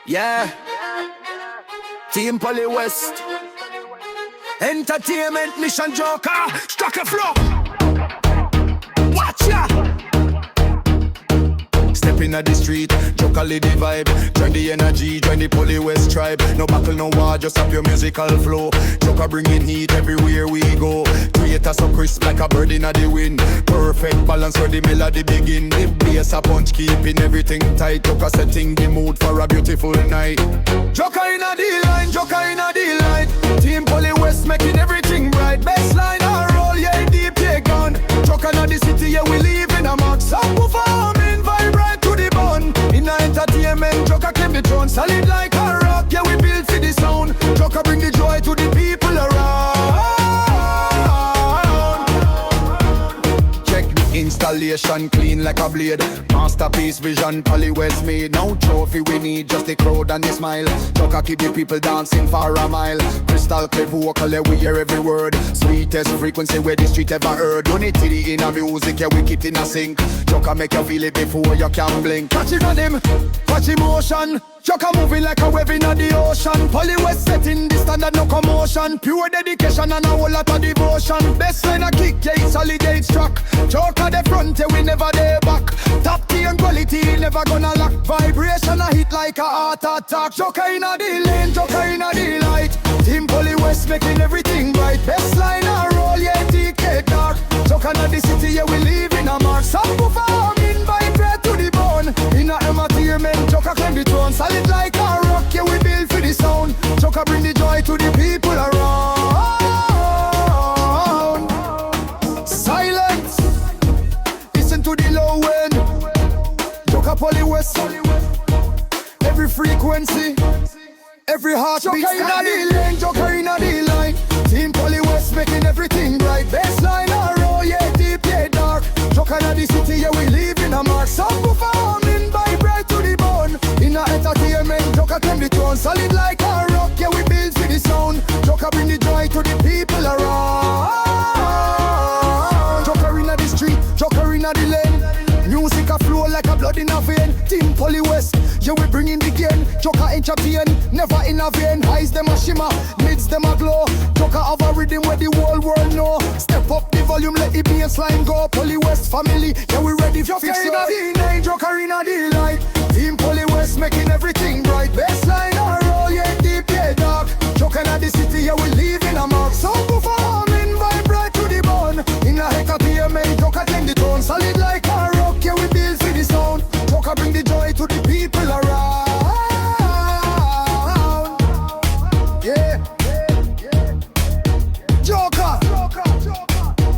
Yeah. Team Poliwest. Entertainment Mission Joker. Struck a flow. Watch ya. Step in the street, Joker lead the vibe. Join the energy, join the Poliwest tribe. No battle, no war, just up your musical flow. Joker bringing heat everywhere we go. Creator so crisp like a bird in the wind. Perfect balance where the melody begin. The bass a punch, keeping everything tight. Joker setting the mood for a beautiful night. Joker in a D-line, Joker in a D-line. Team Poliwest making everything bright. Best line a roll, yeah, deep, yeah, gone. Joker in the city, yeah, we live in a max. Up performing, vibrant to the bone. In a entertainment, Joker claim the throne. Solid like a rock, yeah, we build for the sound. Joker bring the joy to the people around. Check the installation, clean like a blade. Masterpiece vision, Poliwest made. No trophy we need, just the crowd and the smile. Joker keep the people dancing for a mile. Crystal clear vocal, yeah, we hear every word. Sweetest frequency where the street ever heard. Unity in a music, yeah, we keep it in a sync. Joker make you feel it before you can blink. Catch it on him, watch emotion. Joker moving like a wave in the ocean. Poliwest setting the standard, no commotion. Pure dedication and a whole lot of devotion. Best line a kick, yeah, it's solid, yeah, it's track. Joker the front, yeah, we never there back. Top tier quality, never gonna lack. Vibration a hit like a heart attack. Joker in a the lane, Joker in a the light. Team Poliwest making everything bright. Best line a roll, yeah, TK dark. Joker in the city, yeah, we live in a mark. Some performing, vibrate to the bone. In a entertainment, Joker claim the throne. Solid like a rock, yeah, we build for the sound. Joker bring the joy to the people around. Silence, listen to the low end. Joker Poliwest, every frequency, every heartbeat. Joker in the lane, Joker in the line. Team Poliwest making everything bright. Baseline a roll, yeah, deep, yeah, dark. Joker in the city, yeah, we live in a mark. Some performing, vibrate to the bone. In a entertainment, Joker claim the throne. Solid like a rock, yeah, we build for the sound. Joker bring the joy to the people around. Joker in the street, Joker in the lane. Music a flow like a blood in a vein. Team Poliwest, yeah, we bring in the game. Joker entertain, never in a vein. Highs them a shimmer, mids them a glow. Joker have a rhythm where the whole world know. Step up the volume, let the bassline go. Poliwest family, yeah, we ready for fix it. Joker in the D9, Joker in the light. Team Poliwest making everything bright. Bassline a roll, yeah, deep, yeah, dark. Joker in the city, yeah, we live in a mark. So performing, vibrate to the bone. In a entertainment, Joker claim the throne. Solid like a rock, yeah, we build for the sound. Joker bring the joy to the people around. Yeah, Joker,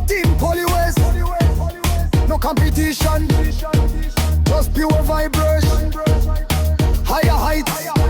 Team Poliwest. No competition, just pure vibration. Higher heights.